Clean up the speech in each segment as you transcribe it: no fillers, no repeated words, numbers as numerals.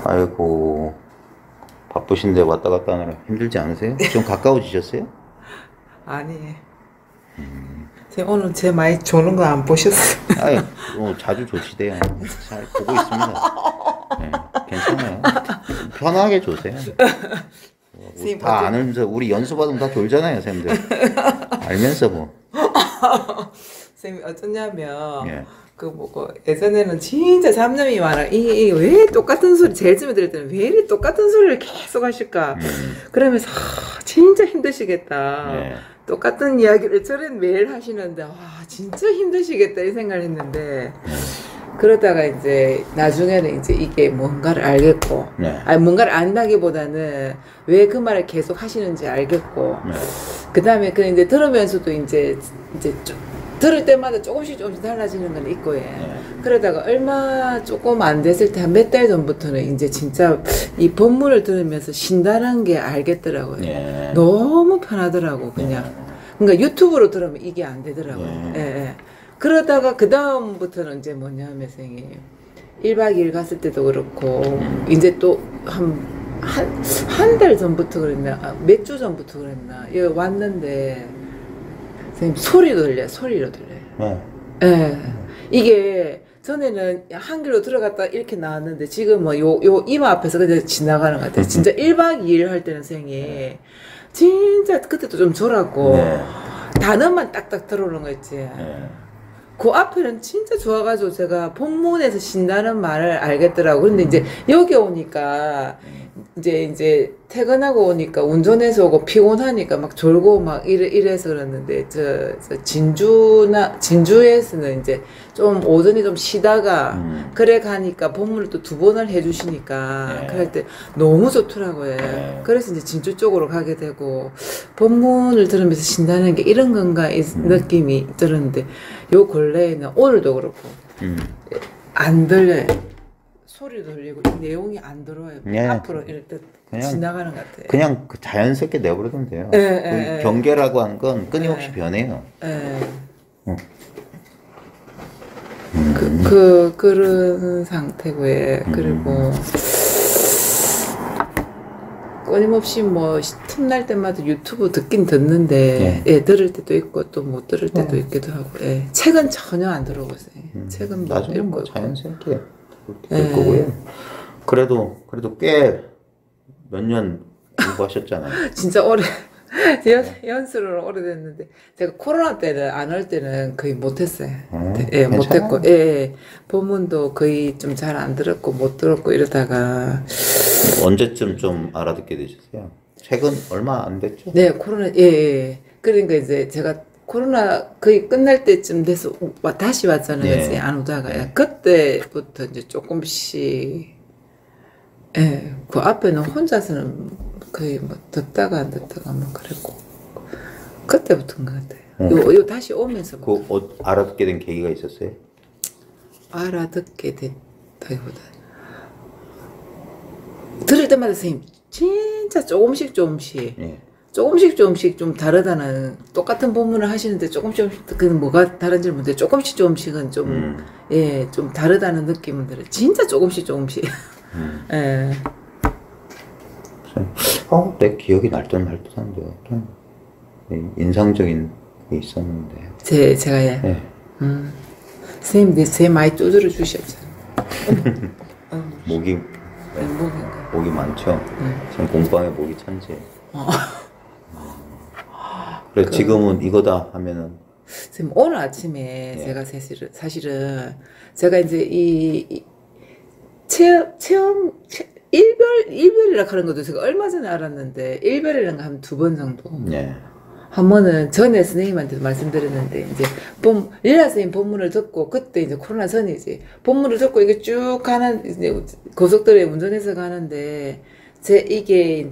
아이고, 바쁘신데 왔다 갔다 하느라 힘들지 않으세요? 좀 가까워지셨어요? 아니, 제가 오늘 제 많이 조는 거 안 보셨어요? 아이, 자주 조시대요. 잘 보고 있습니다. 네, 괜찮아요. 편하게 조세요. 선생님, 다 아는서 우리 연수받으면 다 졸잖아요, 쌤들. 알면서 뭐. 선생님이 어쩌냐면, 예. 예전에는 진짜 잡념이 많아. 이게 왜 똑같은 소리, 제일 처음에 들을 때는 왜 이렇게 똑같은 소리를 계속 하실까? 그러면서, 진짜 힘드시겠다. 예. 똑같은 이야기를 저는 매일 하시는데, 진짜 힘드시겠다, 이 생각을 했는데, 그러다가 이제 나중에는 이제 이게 뭔가를 알겠고, 네. 아니 뭔가를 안다기보다는 왜 그 말을 계속 하시는지 알겠고, 네. 그 다음에 그 이제 들으면서도 이제 좀 들을 때마다 조금씩 달라지는 건 있고, 예. 네. 그러다가 얼마 조금 안 됐을 때 한 몇 달 전부터는 이제 진짜 이 본문을 들으면서 쉰다는 게 알겠더라고요. 네. 너무 편하더라고, 그냥. 그러니까 유튜브로 들으면 이게 안 되더라고요. 네. 예, 예. 그러다가 그 다음부터는 이제 뭐냐면 선생님 1박 2일 갔을 때도 그렇고 이제 또 한 달 전부터 그랬나 몇 주 전부터 그랬나 여기 왔는데 선생님 소리로 들려요. 네. 예. 이게 전에는 한길로 들어갔다 이렇게 나왔는데 지금 뭐 요 이마 앞에서 그냥 지나가는 것 같아요. 진짜 1박 2일 할 때는 선생님 진짜 그때도 좀 졸았고 네. 단어만 딱딱 들어오는 거 있지. 네. 그 앞에는 진짜 좋아가지고 제가 본문에서 쉰다는 말을 알겠더라고. 근데 이제 여기 오니까 이제 퇴근하고 오니까 운전해서 오고 피곤하니까 막 졸고 막 이래서 그랬는데 저 진주에서는 이제 좀 오전에 좀 쉬다가 그래 가니까 본문을 또 2번을 해주시니까 네. 그럴 때 너무 좋더라고요. 네. 그래서 이제 진주 쪽으로 가게 되고 본문을 들으면서 쉰다는 게 이런 건가 이 느낌이 들었는데 요 근래에는 오늘도 그렇고 안 들려요. 소리도 들리고 내용이 안 들어요. 예. 앞으로 이렇게 그냥- 지나가는 것 같아요. 그냥 자연스럽게 내버려두면 돼요. 예. 경계라고 하는 건 끊임없이 예. 변해요. 예. 어. 그런 상태고요. 그리고 끊임없이 뭐 틈날 때마다 유튜브 듣긴 듣는데 예, 들을 때도 있고 또 못 들을 때도 있기도 하고 예. 책은 전혀 안 들어보세요. 책은 못 나중에 뭐 읽고 자연스럽게 그렇게 될 거고요. 그래도 꽤 몇 년 공부하셨잖아요. 진짜 오래 연수를 오래됐는데 제가 코로나 때는 안 할 때는 거의 못했어요. 예, 괜찮아요. 못했고 예, 본문도 거의 좀 잘 안 들었고 못 들었고 이러다가 언제쯤 좀 알아듣게 되셨어요? 최근 얼마 안 됐죠? 네 코로나 예. 그러니까 이제 제가 코로나 거의 끝날 때쯤 돼서 다시 왔잖아요. 네. 이제 안 오다가 예, 그때부터 이제 조금씩 예, 그 앞에는 혼자서는 거의 뭐 듣다가 안 듣다가 뭐 그랬고 그때부터인 것 같아요. 요 다시 오면서 알아듣게 된 계기가 있었어요? 알아듣게 됐다기보다 들을 때마다 선생님 진짜 조금씩 예. 좀 다르다는 똑같은 본문을 하시는데 조금씩 그 뭐가 다른지 모르는데 조금씩은 좀 예, 좀 다르다는 느낌은 들어요. 진짜 조금씩 예. 내 기억이 날 듯 말 듯한데 어떤 인상적인 게 있었는데. 제가 예. 네. 선생님 제 많이 두드려 주셨잖아요. 목이 목인가? 목이 많죠. 지금 공방에 목이 천재. 그래 지금은 이거다 하면은 선생님 오늘 아침에 제가 사실은 제가 이제 이 체험 일별이라 하는 것도 제가 얼마 전에 알았는데 일별이라는 거 한 2번 정도. 네. 한 번은 전에 선생님한테도 말씀드렸는데 이제 리라 선생님 본문을 듣고 그때 이제 코로나 전이지 본문을 듣고 이게 쭉 가는 이제 고속도로에 운전해서 가는데 이게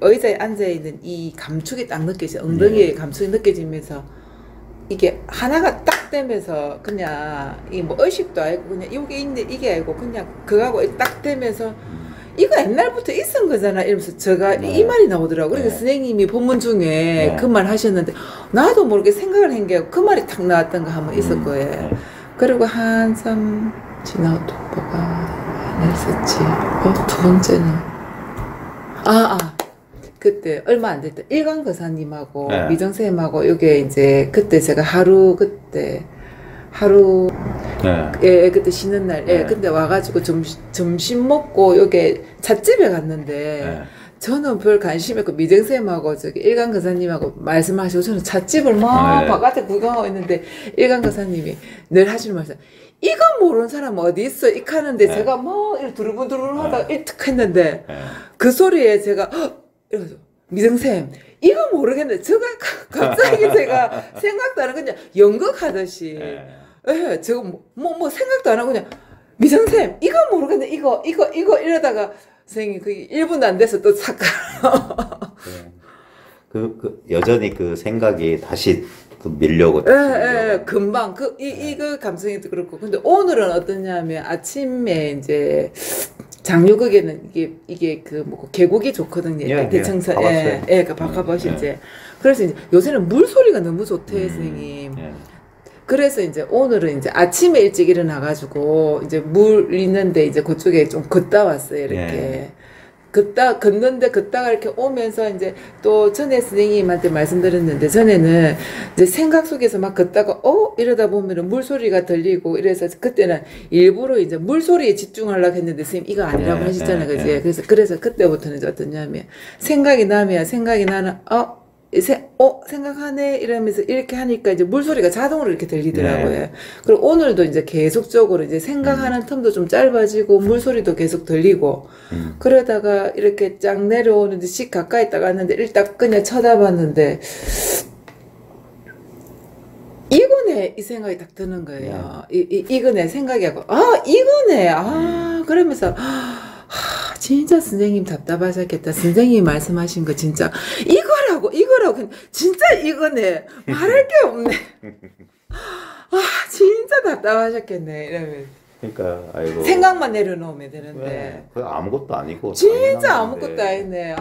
의자에 앉아 있는 이 감촉이 딱 느껴져 엉덩이에 감촉이 느껴지면서 이게 하나가 딱 되면서 그냥 이 뭐 의식도 아니고 그냥 이게 있는데 이게 아니고 그냥 그거하고 딱 되면서 이거 옛날부터 있은 거잖아 이러면서 제가 이 말이 나오더라고. 그러니까 선생님이 본문 중에 그 말 하셨는데 나도 모르게 생각을 한 게 그 말이 탁 나왔던 거 한번 있을 거예요. 그리고 한참 지나고 또 뭐가 했었지. 두 번째는 그때 얼마 안 됐다. 일강 거사님하고 네. 미정쌤하고 요게 이제 그때 제가 그때 네. 예, 그때 쉬는 날, 예, 네. 근데 와가지고 점심 먹고 요게 찻집에 갔는데 네. 저는 별 관심이 없고 미정쌤하고 저기 일강 거사님하고 말씀하시고 저는 찻집을 막 네. 바깥에 구경하고 있는데 일강 거사님이 늘 하시는 말씀 이거 모르는 사람 어디 있어? 이렇게 하는데 네. 제가 뭐 두루분두루 하다가 네. 일특 했는데 네. 그 소리에 제가 이러죠. 미정쌤 이거 모르겠는데 제가 갑자기 제가 생각도 안 하고 그냥 연극하듯이 네. 예, 제가 뭐 생각도 안 하고 그냥 미정쌤 이거 모르겠는데 이거 이러다가 선생님 그 1분도 안 돼서 또 잠깐 여전히 그 생각이 다시 또 밀려오고 예, 금방 이거 감성이 그렇고 근데 오늘은 어떠냐면 아침에 이제 장유극에는 이게 그 뭐 계곡이 좋거든요. 예, 대청사 가봤어요. 그 바카버시 예. 이제 그래서 이제 요새는 물 소리가 너무 좋대 선생님. 예. 그래서 이제 오늘은 이제 아침에 일찍 일어나가지고 이제 물 있는데 이제 그쪽에 좀 걷다 왔어요 이렇게. 예. 걷다가 이렇게 오면서 이제 또 전에 선생님한테 말씀드렸는데 전에는 이제 생각 속에서 막 걷다가 이러다 보면은 물소리가 들리고 이래서 그때는 일부러 이제 물소리에 집중하려고 했는데 선생님 이거 아니라고 하시잖아요. 그지? 그래서 그때부터는 이제 어떠냐면 생각이 나면 생각이 나는 생각하네 이러면서 이렇게 하니까 이제 물소리가 자동으로 이렇게 들리더라고요. 네. 그리고 오늘도 이제 계속적으로 이제 생각하는 텀도 좀 짧아지고 물소리도 계속 들리고 그러다가 이렇게 쫙 내려오는데 씩 가까이 딱 왔는데 일단 그냥 쳐다봤는데 이거네 이 생각이 딱 드는 거예요. 이거네 생각이 하고 이거네 그러면서 진짜 선생님 답답하셨겠다. 선생님이 말씀하신 거 진짜 이거라고 진짜 이거네. 말할 게 없네. 진짜 답답하셨겠네. 이러면 그러니까 아이고 생각만 내려놓으면 되는데 그 아무것도 아니고 진짜 아무것도 아니네.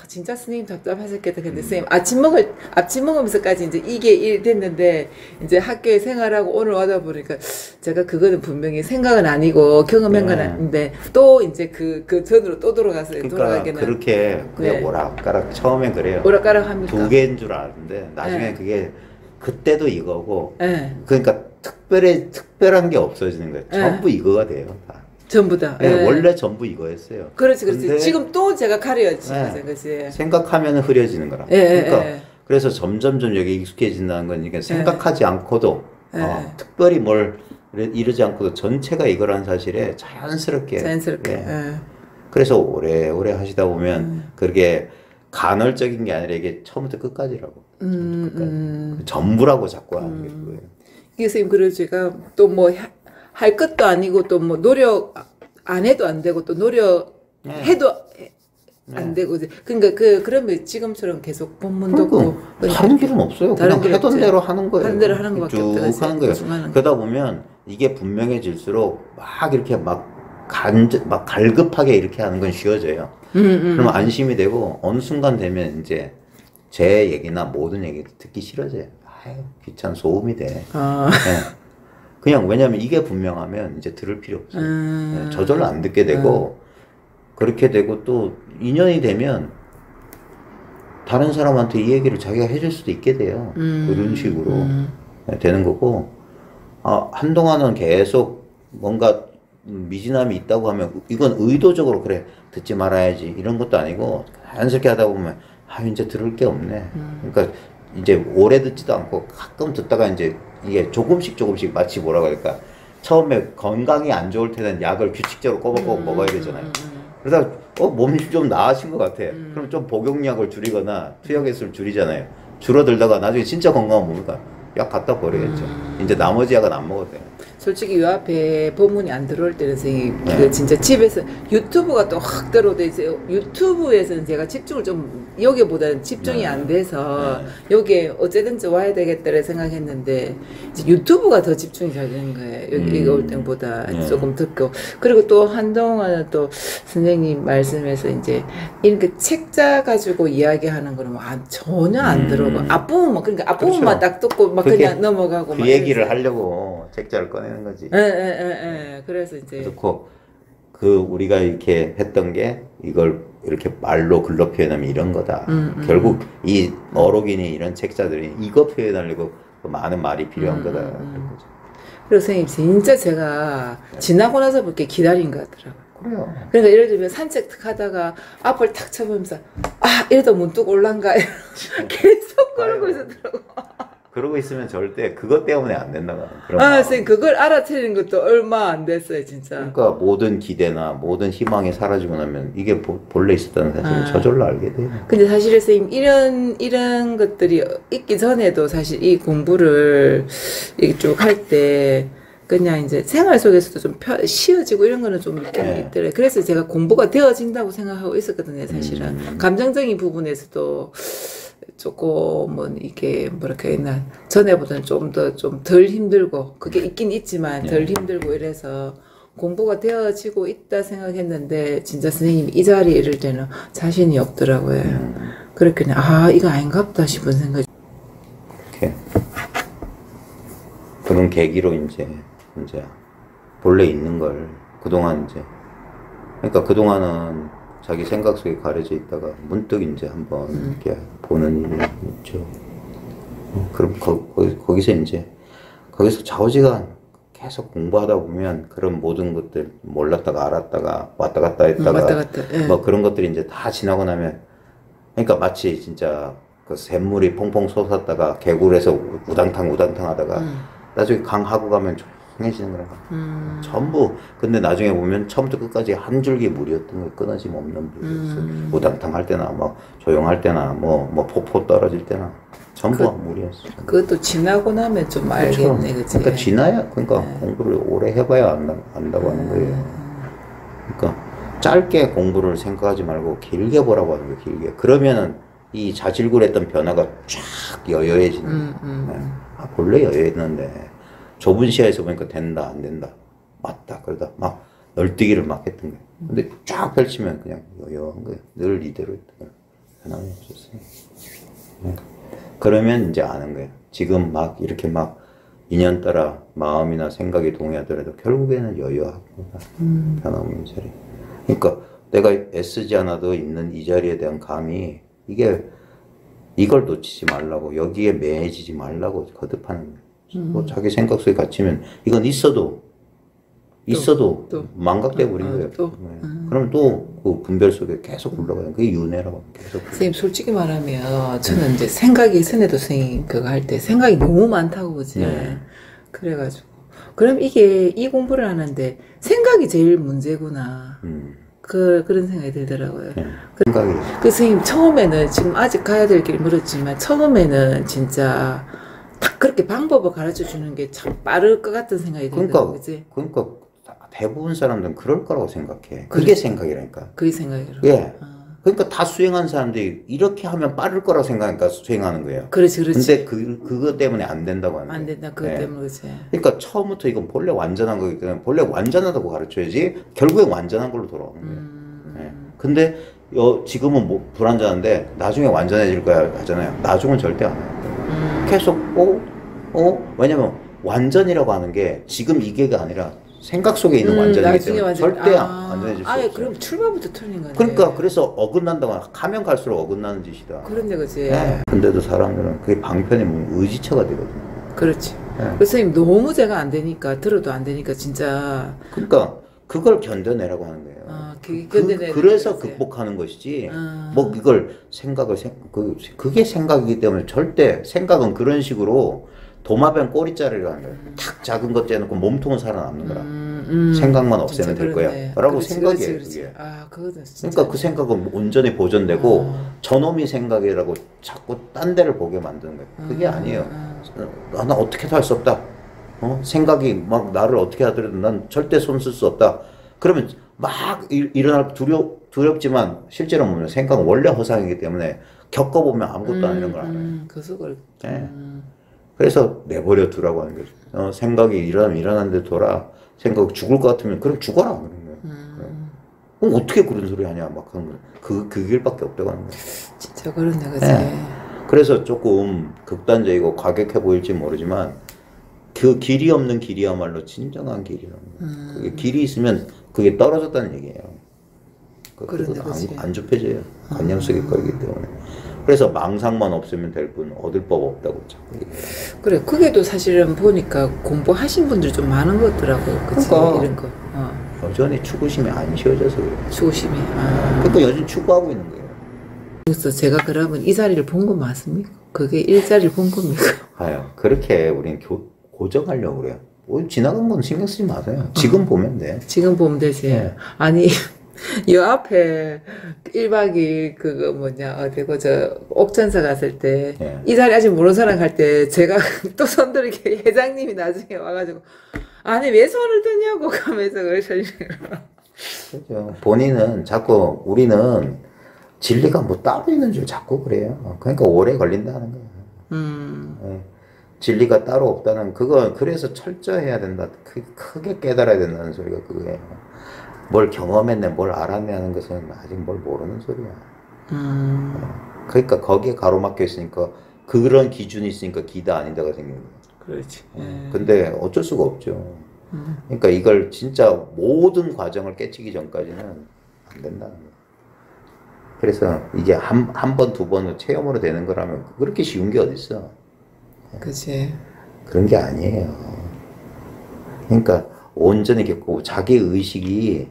진짜 선생님 답답하셨겠다. 근데 선생님 아침 먹으면서까지 이제 이게 일 됐는데 이제 학교에 생활하고 오늘 와다 보니까 제가 그거는 분명히 생각은 아니고 경험한 건 아닌데 또 이제 그 전으로 또 돌아갔어요. 그러니까 그렇게 그냥 네. 오락가락 처음엔 그래요. 오락가락 합니까? 두 개인 줄 알았는데 나중에 네. 그게 그때도 이거고 네. 그러니까 특별한 게 없어지는 거예요. 네. 전부 이거가 돼요. 다. 전부 다. 네, 네. 원래 전부 이거였어요. 그렇지. 근데 지금 또 제가 가려야지. 네. 그치. 생각하면 흐려지는 거라. 그러니까 그래서 점점점 여기 익숙해진다는 건 이게 생각하지 않고도 특별히 뭘 이러지 않고도 전체가 이거라는 사실에 자연스럽게. 예. 그래서 오래 하시다 보면 그게 간헐적인 게 아니라 이게 처음부터 끝까지라고. 끝까지. 전부라고 자꾸 하는 게 그거예요. 선생님 그래서 제가 또 뭐 할 것도 아니고 또 뭐 노력 안 해도 안 되고 또 노력 해도 안 되고 그러니까 그러면 지금처럼 계속 본문 듣고 다른 길은 없어요. 그냥 하던 대로 하는 거예요. 하는 대로 하는 것밖에 없다. 쭉 하는 거예요. 그러다 보면 이게 분명해질수록 막 이렇게 막 갈급하게 이렇게 하는 건 쉬워져요. 그러면 안심이 되고 어느 순간 되면 이제 제 얘기나 모든 얘기도 듣기 싫어져요. 아유 귀찮은 소음이 돼. 네. 그냥 왜냐면 이게 분명하면 이제 들을 필요 없어요. 네, 저절로 안 듣게 되고 그렇게 되고 또 인연이 되면 다른 사람한테 이 얘기를 자기가 해줄 수도 있게 돼요. 그런 식으로 되는 거고 한동안은 계속 뭔가 미진함이 있다고 하면 이건 의도적으로 그래 듣지 말아야지 이런 것도 아니고 자연스럽게 하다 보면 이제 들을 게 없네. 그러니까 이제 오래 듣지도 않고 가끔 듣다가 이제 이게 조금씩 마치 뭐라고 할까 처음에 건강이 안 좋을 때는 약을 규칙적으로 꼬박꼬박 먹어야 되잖아요. 그러다 몸이 좀 나아진 것 같아. 그럼 좀 복용량을 줄이거나 투약 횟수를 줄이잖아요. 줄어들다가 나중에 진짜 건강한 뭡니까? 약 갖다 버려야죠. 이제 나머지 약은 안 먹어도 돼요. 솔직히 요 앞에 법문이 안 들어올 때는 선생님 그 진짜 집에서 유튜브가 또 확 들어오대 있어요. 유튜브에서는 제가 집중을 좀 여기보다는 집중이 안 돼서 여기에 어쨌든지 와야 되겠다를 생각했는데 이제 유튜브가 더 집중이 잘 되는 거예요. 여기 이거 올 때보다 조금 듣고 그리고 또 한동안은 또 선생님 말씀에서 이제 이렇게 책자 가지고 이야기하는 거는 전혀 안 들어오고 앞부분만 그러니까 앞부분만 딱 듣고 막 그냥 넘어가고 그 막 얘기를 하려고 책자를 꺼내는 거지. 그래서 이제 그렇고 그 우리가 이렇게 했던 게 이걸 이렇게 말로 글로 표현하면 이런 거다. 결국 이 어록이니 이런 책자들이 이거 표현하려고 많은 말이 필요한 거다. 그래서 선생님 진짜 제가 지나고 나서 볼게 기다린 것 같더라고요. 그래요. 그러니까 예를 들면 산책 하다가 앞을 탁 쳐보면서 이래도 문득 올란가 계속 그러고 있었더라고. 그러고 있으면 절대 그것 때문에 안 된다고. 선생님 그걸 알아채는 것도 얼마 안 됐어요 진짜. 그러니까 모든 기대나 모든 희망이 사라지고 나면 이게 본래 있었다는 사실을 저절로 알게 돼요. 근데 사실 선생님 이런 것들이 있기 전에도 사실 이 공부를 쭉 할 때 그냥 이제 생활 속에서도 좀 쉬워지고 이런 거는 좀 있더라고요. 그래서 제가 공부가 되어진다고 생각하고 있었거든요, 사실은. 감정적인 부분에서도 조금은 이게 뭐랄까 했나 전에보다는 좀 덜 힘들고 그게 있긴 있지만 덜 힘들고 이래서 공부가 되어지고 있다 생각했는데 진짜 선생님이 이 자리에 이를 때는 자신이 없더라고요. 그렇게 이거 아닌갑다 싶은 생각이. 이렇게 그런 계기로 이제 본래 있는 걸 그동안 그러니까 그동안은 자기 생각 속에 가려져 있다가 문득 이제 한번 이렇게 보는 일이 있죠. 그럼 거기서 좌우지간 계속 공부하다 보면 그런 모든 것들 몰랐다가 알았다가 왔다 갔다 했다가 뭐 그런 것들이 이제 다 지나고 나면 그러니까 마치 진짜 그 샘물이 퐁퐁 솟았다가 개굴에서 우당탕 하다가 나중에 강하고 가면 조용해지는 거라. 전부 근데 나중에 보면 처음부터 끝까지 한 줄기 물이었던 거 끊어짐 없는 물이었어. 우당탕 할 때나 뭐 조용할 때나 뭐 폭포 떨어질 때나 전부 물이었어. 그것도 지나고 나면 좀 알겠네, 그치? 그러니까 지나야 공부를 오래 해봐야 안다고 하는 거예요. 그러니까 짧게 공부를 생각하지 말고 길게 보라고 하는 거예요. 길게. 그러면은 이 자질구레했던 변화가 쫙 여여해지는 거예요. 본래 여여했는데 좁은 시야에서 보니까 된다 안 된다 맞다 그러다 막 널뛰기를 막 했던 거예요. 근데 쫙 펼치면 그냥 여여한 거예요. 늘 이대로 있던 거예요. 변함이 없었어요. 그러면 이제 아는 거예요. 지금 막 이렇게 막 인연 따라 마음이나 생각이 동의하더라도 결국에는 여여하고 변함없는 자리. 그러니까 내가 애쓰지 않아도 있는 이 자리에 대한 감이 이걸 놓치지 말라고 여기에 매해지지 말라고 거듭하는 거예요. 뭐 자기 생각 속에 갇히면 이건 있어도 망각돼 버린 거예요. 그럼 또 그 분별 속에 계속 굴러가요. 그게 윤회라고. 계속. 선생님 솔직히 말하면 저는 이제 생각이 선생님도 선생님 그거 할 때 생각이 너무 많다고 그지. 그래가지고 그럼 이게 이 공부를 하는데 생각이 제일 문제구나. 그런 생각이 들더라고요. 생각이. 그 선생님 처음에는 지금 아직 가야 될 길이 멀었지만 처음에는 진짜 딱 그렇게 방법을 가르쳐 주는 게 참 빠를 것 같은 생각이 들더라고요. 그러니까 대부분 사람들은 그럴 거라고 생각해. 그게 생각이라니까. 그게 생각이라고. 예. 그러니까 다 수행한 사람들이 이렇게 하면 빠를 거라고 생각하니까 수행하는 거예요. 그렇지. 근데 그거 때문에 안 된다고 하는 거예요. 안 된다. 그것 때문에 그렇지. 그러니까 처음부터 이건 본래 완전한 거기 때문에 본래 완전하다고 가르쳐야지 결국엔 완전한 걸로 돌아오는 거예요. 근데 지금은 뭐 불완전한데 나중에 완전해질 거야 하잖아요. 나중은 절대 안 해요. 계속 왜냐면 완전이라고 하는 게 지금 이게가 아니라 생각 속에 있는 완전이기 때문에 절대 완전해질 수 없어요. 그럼 출발부터 틀린 거네. 그러니까 그래서 어긋난다고 가면 갈수록 어긋나는 짓이다. 그런데 그지. 근데도 사람들은 그게 방편이 의지처가 되거든요. 그렇지. 그 선생님 너무 제가 안 되니까 들어도 안 되니까 진짜. 그러니까 그걸 견뎌내라고 하는 거예요. 그래서 극복하는 것이지. 뭐 이걸 그게 생각이기 때문에 절대 생각은 그런 식으로 도마뱀 꼬리자리라는 거예요. 탁 작은 것 째놓고 몸통은 살아남는 거라. 생각만 없애면 될 거야. 라고 생각이에요. 그게. 그러니까 그 생각은 온전히 보존되고 저놈이 생각이라고 자꾸 딴 데를 보게 만드는 거예요. 그게 아니에요. 나 어떻게도 할 수 없다. 생각이 막 나를 어떻게 하더라도 난 절대 손 쓸 수 없다. 그러면 막 일어날 두렵지만 실제로 보면 생각은 원래 허상이기 때문에 겪어보면 아무것도 아니라는 걸 알아요. 그 속을. 그래서 내버려 두라고 하는 거죠. 생각이 일어나는데 돌아. 생각 죽을 것 같으면 그럼 죽어라. 그런 거예요. 그럼 어떻게 그런 소리 하냐 막 하는 거예요. 그 길밖에 없다고 하는 거예요. 진짜 그런데 그치. 그래서 조금 극단적이고 과격해 보일지 모르지만 그 길이 없는 길이야말로 진정한 길이라는 거예요. 그게 길이 있으면 그게 떨어졌다는 얘기예요. 그런데 그거 그치. 안 좁혀져요. 관념 속에 걸리기 때문에. 그래서 망상만 없으면 될 뿐 얻을 법 없다고 자꾸 얘기해요. 그래, 그게도 사실은 보니까 공부하신 분들이 좀 많은 것 같더라고요. 그치? 그러니까. 이런 거. 여전히 추구심이 안 쉬어져서 그래요. 추구심이. 그러니까 여전히 추구하고 있는 거예요. 그래서 제가 그러면 이 자리를 본 건 맞습니까? 그게 일자리를 본 겁니까? 아유, 그렇게 우린 고정하려고 그래요. 뭐 지나간 건 신경 쓰지 마세요. 지금 보면 돼. 지금 보면 되지. 네. 아니, 이 앞에 1박 2일 그거 뭐냐, 어디고 저 옥천사 갔을 때, 네. 이 자리 아직 모르는 사람 갈 때, 제가 또 손들게 회장님이 나중에 와가지고, 아니, 왜 손을 드냐고 가면서 그러시더라고요. 그죠. 본인은 자꾸 우리는 진리가 뭐 따로 있는 줄 자꾸 그래요. 그러니까 오래 걸린다는 거예요. 예. 진리가 따로 없다는 그거 그래서 철저해야 된다. 크게 깨달아야 된다는 소리가 그거예요. 뭘 경험했네, 뭘 알았네 하는 것은 아직 뭘 모르는 소리야. 그러니까 거기에 가로막혀 있으니까 그런 기준이 있으니까 기다 아니다가 생기는 거예요. 그렇지. 근데 어쩔 수가 없죠. 그러니까 이걸 진짜 모든 과정을 깨치기 전까지는 안 된다는 거예요. 그래서 이게 한 번, 두 번으로 체험으로 되는 거라면 그렇게 쉬운 게 어딨어. 그치. 그런 게 아니에요. 그러니까 온전히 겪고 자기 의식이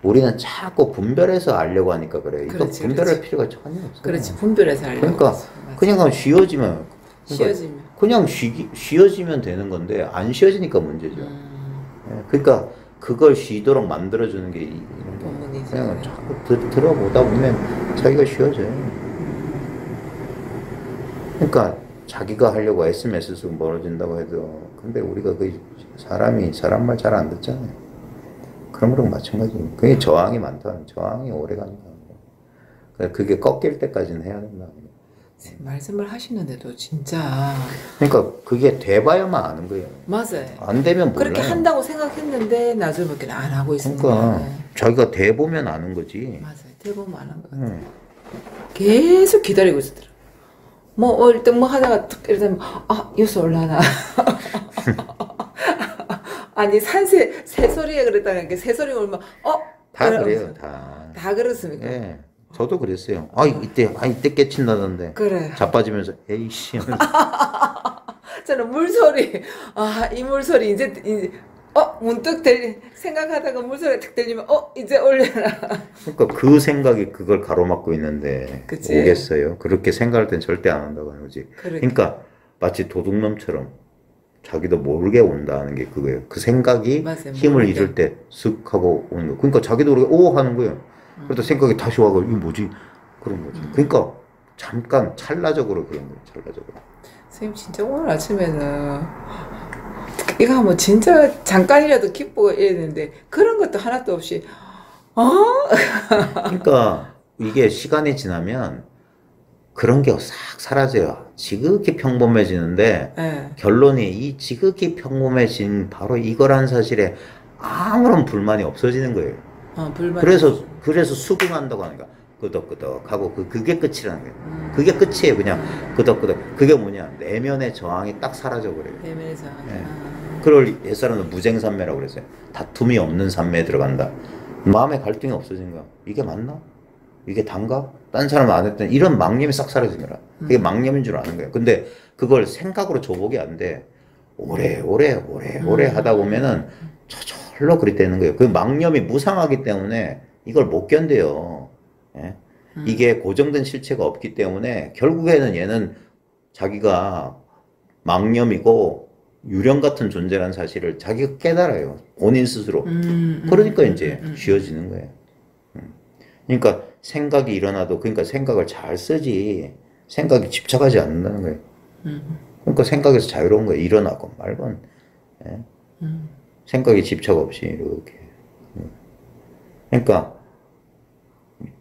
우리는 자꾸 분별해서 알려고 하니까 그래요. 이거 그렇지, 분별할 그렇지. 필요가 전혀 없어요. 그렇지. 분별해서 알려고. 그러니까 그러지. 맞아. 그냥 쉬어지면 쉬어지면. 그냥 쉬어지면 되는 건데 안 쉬어지니까 문제죠. 예, 그러니까 그걸 쉬도록 만들어주는 게 이런 게 본문이죠. 그냥 자꾸 들어보다 보면 자기가 쉬어져요. 그러니까 자기가 하려고 애쓰면 애쓸수록 멀어진다고 해도 근데 우리가 그 사람이 사람 말 잘 안 듣잖아요. 그런 거랑 마찬가지. 그게 저항이 많다. 저항이 오래 가는 거예요. 그게 꺾일 때까지는 해야 된다. 말씀을 하시는데도 진짜 그러니까 그게 돼봐야만 아는 거예요. 맞아요. 안 되면 몰라요. 그렇게 한다고 생각했는데 나중에 몇 개는 안 하고 있으니까. 그러니까 자기가 돼보면 아는 거지. 맞아요. 대부분 안 한 것 같아요. 계속 기다리고 있었더라. 뭐 일단 뭐 하다가 툭 이러면 요새 올라나. 아니 새소리에 그랬다는 게 새소리 울면 다 그래요, 다. 다 그렇습니까? 예. 저도 그랬어요. 이때 깨친다던데. 그래. 자빠지면서, 에이씨. 저는 물소리, 이 물소리, 이제, 문득 생각하다가 물소리가 탁 들리면, 이제 올려라. 그러니까 그 생각이 그걸 가로막고 있는데, 그치. 오겠어요? 그렇게 생각할 땐 절대 안 한다고 하는 거지. 그러니까 마치 도둑놈처럼 자기도 모르게 온다는 게 그거예요. 그 생각이 맞아요, 힘을 모르게. 잃을 때 쓱 하고 오는 거예요. 그러니까 자기도 모르게 하는 거예요. 그러다 생각이 다시 와가 이게 뭐지? 그런 거지. 그러니까 잠깐 찰나적으로 그런 거예요. 찰나적으로. 선생님 진짜 오늘 아침에는 이거 하면 진짜 잠깐이라도 기쁘고 이랬는데 그런 것도 하나도 없이 그러니까 이게 시간이 지나면 그런 게 싹 사라져요. 지극히 평범해지는데 네. 결론이 이 지극히 평범해진 바로 이거라는 사실에 아무런 불만이 없어지는 거예요. 불만. 그래서 수긍한다고 하는 거야. 끄덕끄덕하고 그게 끝이라는 거예요. 그게 끝이에요. 그냥 끄덕끄덕. 그게 뭐냐? 내면의 저항이 딱 사라져 버려요. 내면에서. 네. 그걸 옛사람은 무쟁산매라고 그랬어요. 다툼이 없는 산매에 들어간다. 마음의 갈등이 없어진 거야. 이게 맞나? 이게 단가? 딴 사람 안 했더니 이런 망념이 싹 사라진 거라. 그게 망념인 줄 아는 거예요. 근데 그걸 생각으로 줘보기 안 돼. 오래 하다 보면은 저절로 그리 되는 거예요. 그 망념이 무상하기 때문에 이걸 못 견뎌요. 예? 이게 고정된 실체가 없기 때문에 결국에는 얘는 자기가 망념이고 유령 같은 존재라는 사실을 자기가 깨달아요. 본인 스스로. 그러니까 이제 쉬워지는 거예요. 그러니까 생각이 일어나도 그러니까 생각을 잘 쓰지 생각이 집착하지 않는다는 거예요. 그러니까 생각에서 자유로운 거예요. 일어나건 말건. 예? 생각이 집착 없이 이렇게. 그러니까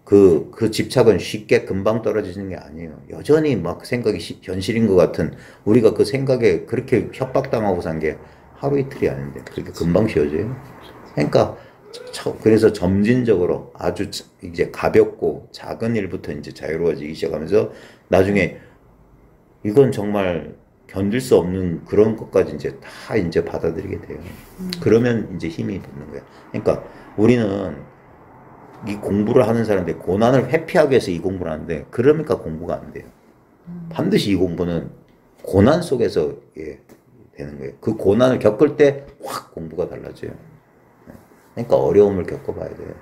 그 집착은 쉽게 금방 떨어지는 게 아니에요. 여전히 막 생각이 현실인 것 같은 우리가 그 생각에 그렇게 협박당하고 산 게 하루 이틀이 아닌데 그렇게 금방 쉬워져요. 그러니까 그래서 점진적으로 아주 이제 가볍고 작은 일부터 이제 자유로워지기 시작하면서 나중에 이건 정말 견딜 수 없는 그런 것까지 이제 다 이제 받아들이게 돼요. 그러면 이제 힘이 붙는 거예요. 그러니까 우리는 이 공부를 하는 사람들 고난을 회피하기 위해서 이 공부를 하는데 그러니까 공부가 안 돼요. 반드시 이 공부는 고난 속에서 예, 되는 거예요. 그 고난을 겪을 때 확 공부가 달라져요. 그러니까 어려움을 겪어봐야 돼요.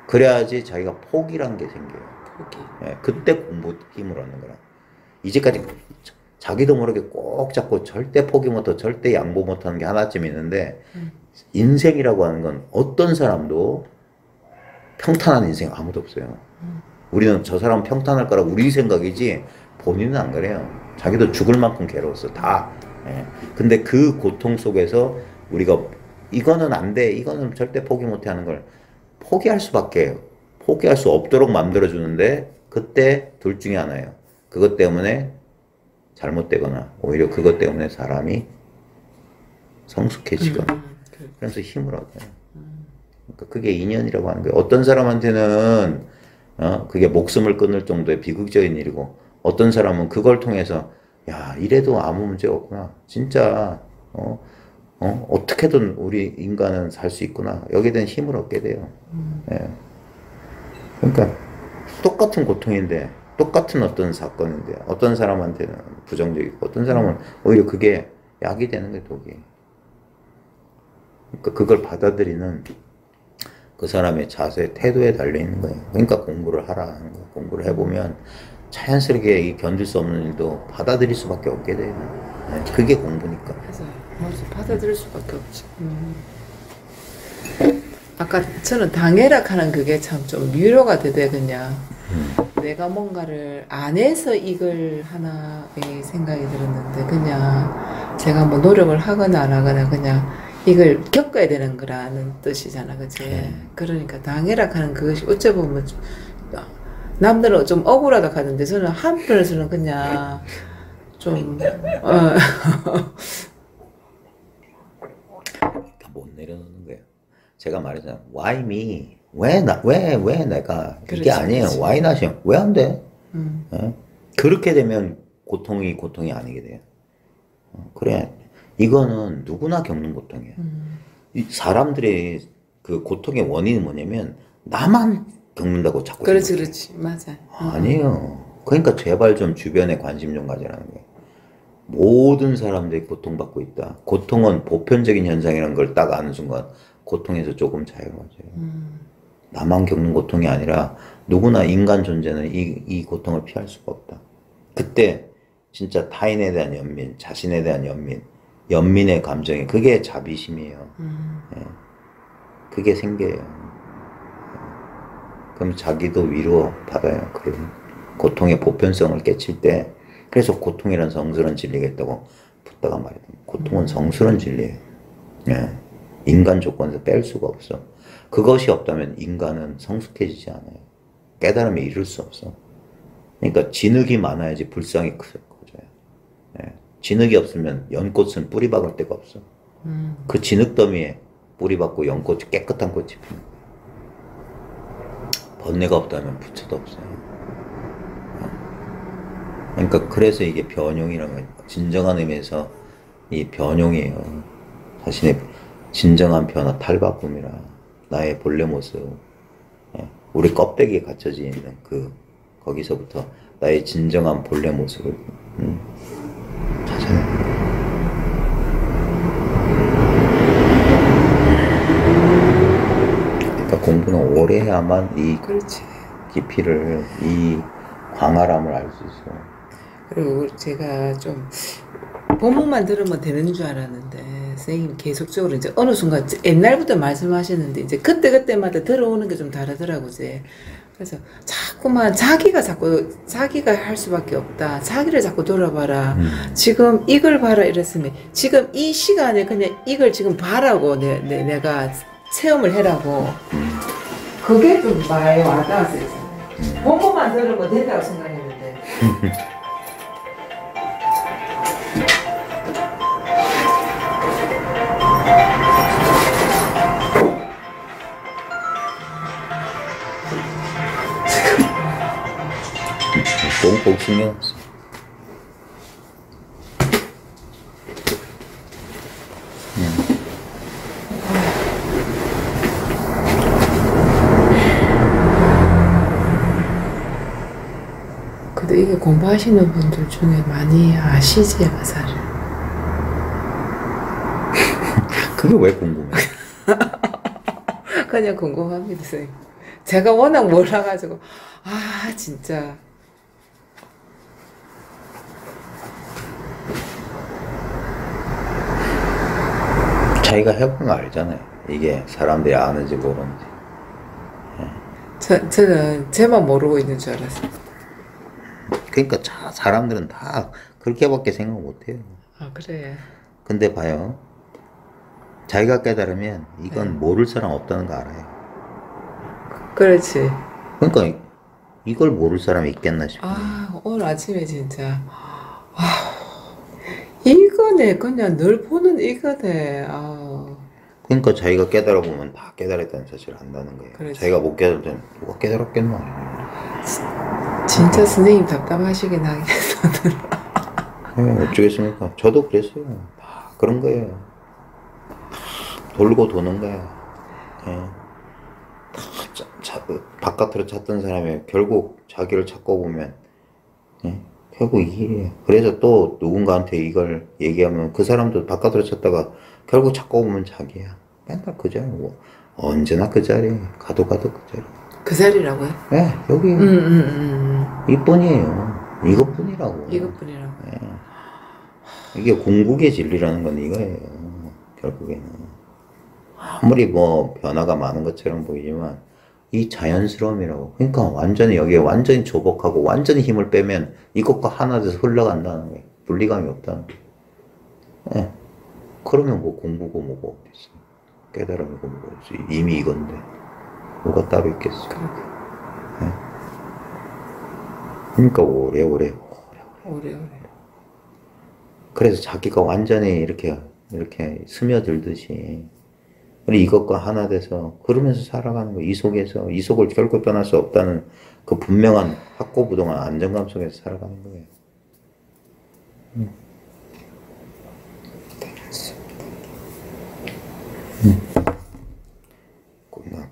그래야지 자기가 포기란 게 생겨요. 포기. 예, 그때 공부 힘을 얻는 거라. 이제까지 자기도 모르게 꼭 잡고 절대 포기 못하고 절대 양보 못하는 게 하나쯤 있는데 인생이라고 하는 건 어떤 사람도 평탄한 인생 아무도 없어요. 우리는 저 사람 평탄할 거라고 우리 생각이지 본인은 안 그래요. 자기도 죽을 만큼 괴로웠어. 다. 예. 근데 그 고통 속에서 우리가 이거는 안 돼. 이거는 절대 포기 못해 하는 걸 포기할 수밖에 포기할 수 없도록 만들어주는데 그때 둘 중에 하나예요. 그것 때문에 잘못되거나 오히려 그것 때문에 사람이 성숙해지거나 그래서 힘을 얻어요. 그러니까 그게 인연이라고 하는 거예요. 어떤 사람한테는 그게 목숨을 끊을 정도의 비극적인 일이고 어떤 사람은 그걸 통해서 야 이래도 아무 문제가 없구나. 진짜 어떻게든 우리 인간은 살 수 있구나. 여기에 대한 힘을 얻게 돼요. 예. 그러니까 똑같은 고통인데 똑같은 어떤 사건인데 어떤 사람한테는 부정적이고 어떤 사람은 오히려 그게 약이 되는 거예요. 독이. 그러니까 그걸 받아들이는 그 사람의 자세, 태도에 달려있는 거예요. 그러니까 공부를 하라 하는 거예요. 공부를 해보면 자연스럽게 이 견딜 수 없는 일도 받아들일 수밖에 없게 돼요. 네, 그게 공부니까. 맞아. 받아들일 수밖에 없지. 아까 저는 당해락하는 그게 참 좀 위로가 되대 그냥. 내가 뭔가를 안 해서 이걸 하나의 생각이 들었는데 그냥 제가 뭐 노력을 하거나 안 하거나 그냥 이걸 겪어야 되는 거라는 뜻이잖아, 그치? 그러니까 당해락하는 그것이 어째 보면 남들은 좀 억울하다 하던데 저는 한편에서는 그냥 좀 못 내려놓는 거예요. 제가 말했잖아요. Why me? 왜 내가? 이게 그렇지, 아니에요. 그렇지. Why not이요? 왜 안 돼? 예? 그렇게 되면 고통이 아니게 돼요. 그래. 이거는 누구나 겪는 고통이에요. 이 사람들의 그 고통의 원인은 뭐냐면 나만 겪는다고 자꾸 그렇지 생각해요. 그렇지 맞아. 아니에요. 그러니까 제발 좀 주변에 관심 좀 가지라는 거예요. 모든 사람들이 고통받고 있다. 고통은 보편적인 현상이라는 걸 딱 아는 순간 고통에서 조금 자유로워져요. 나만 겪는 고통이 아니라 누구나 인간 존재는 이 고통을 피할 수가 없다. 그때 진짜 타인에 대한 연민, 자신에 대한 연민의 감정이 그게 자비심이에요. 예. 그게 생겨요. 그럼 자기도 위로 받아요. 그런 고통의 보편성을 깨칠 때 그래서 고통이란 성스러운 진리가 있다고 붓다가 말했던 고통은 성스러운 진리예요. 예. 인간 조건에서 뺄 수가 없어. 그것이 없다면 인간은 성숙해지지 않아요. 깨달음에 이를 수 없어. 그러니까 진흙이 많아야지 불상이 커져요. 예. 진흙이 없으면 연꽃은 뿌리 박을 데가 없어. 그 진흙 더미에 뿌리 박고 연꽃이 깨끗한 꽃이 피는 번뇌가 없다면 부처도 없어요. 그러니까 그래서 이게 변용이라는 거예요. 진정한 의미에서 이 변용이에요. 자신의 진정한 변화, 탈바꿈이라 나의 본래 모습. 우리 껍데기에 갇혀져 있는 거기서부터 나의 진정한 본래 모습을 찾아내는 거예요. 그러니까 공부는 오래 해야만 이 그렇지. 깊이를, 이 광활함을 알 수 있어요. 그리고 제가 좀 본문만 들으면 되는 줄 알았는데 선생님 계속적으로 이제 어느 순간 옛날부터 말씀하시는데 이제 그때마다 들어오는 게 좀 다르더라고요. 이제. 그래서 자꾸만 자기가 할 수밖에 없다. 자기를 자꾸 돌아봐라. 지금 이걸 봐라 이랬으면 지금 이 시간에 그냥 이걸 지금 봐라고 내가 체험을 해라고. 그게 좀 많이 와닿았어요. 본문만 들으면 된다고 생각했는데. 꼭 신경 써. 이게 공부하시는 분들 중에 많이 아시지, 화살을? 그게 왜 궁금해? 그냥 궁금합니다, 선생님. 제가 워낙 몰라가지고, 아, 진짜. 자기가 해본 거 알잖아요. 이게 사람들이 아는지 모르는지. 저는 제만 모르고 있는 줄 알았어요. 그러니까 사람들은 다 그렇게밖에 생각 못해요. 아, 그래. 근데 봐요. 자기가 깨달으면 이건 네. 모를 사람 없다는 거 알아요. 그렇지. 그러니까 이걸 모를 사람이 있겠나 싶어요. 아, 오늘 아침에 진짜. 아, 이거네. 그냥 늘 보는 이거네. 아, 그러니까 자기가 깨달아 보면 다 깨달았다는 사실을 안다는 거예요. 그렇지. 자기가 못 깨달을 때는 누가 깨달았겠나. 진짜 선생님 답답하시긴 하겠어. 네, 어쩌겠습니까? 저도 그랬어요. 다 그런 거예요. 다 돌고 도는 거야. 예. 바깥으로 찾던 사람이 결국 자기를 찾고 보면, 예? 결국 이 길이에요. 그래서 또 누군가한테 이걸 얘기하면 그 사람도 바깥으로 찾다가 결국 찾고 보면 자기야. 맨날 그 자리고 언제나 그 자리, 가도 그 자리. 그 자리라고요? 예, 여기 이뿐이에요. 이것뿐이라고. 이것뿐이라고. 예. 이게 궁극의 진리라는 건 이거예요. 결국에는 아무리 뭐 변화가 많은 것처럼 보이지만 이 자연스러움이라고. 그러니까 완전히 여기에 완전히 조복하고 완전히 힘을 빼면 이것과 하나 돼서 흘러간다는 거예요. 분리감이 없다는 거예요. 예. 그러면 뭐 공부고 뭐고 어딨어. 깨달음이고 뭐지. 이미 이건데 뭐가 따로 있겠어. 예. 그러니까 오래오래. 그래서 자기가 완전히 이렇게 스며들듯이 우리 이것과 하나 돼서 그러면서 살아가는 거예요. 이 속에서 이 속을 결코 떠날 수 없다는 그 분명한 확고부동한 안정감 속에서 살아가는 거예요.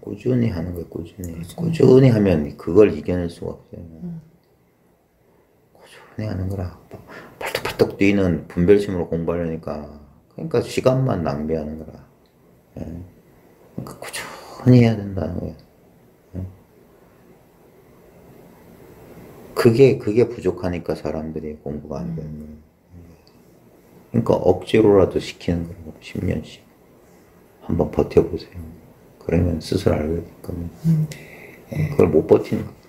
꾸준히 하는 거예요. 꾸준히 하면 그걸 이겨낼 수가 없어요. 꾸준히 하는 거라. 팔뚝팔뚝 뛰는 분별심으로 공부하려니까 그러니까 시간만 낭비하는 거라. 예. 그러니까 꾸준히 해야 된다는 거예요. 예. 그게 부족하니까 사람들이 공부가 안 되는 거예요. 그러니까 억지로라도 시키는 거라고 10년씩 한번 버텨보세요. 그러면 스스로 알게 될 겁니다. 그걸 못 버티는 거예요.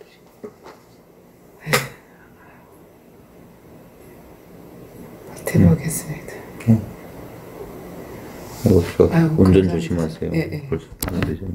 버텨보겠습니다. 운전 조심하세요. 예, 예. 벌써 하나 되셨네.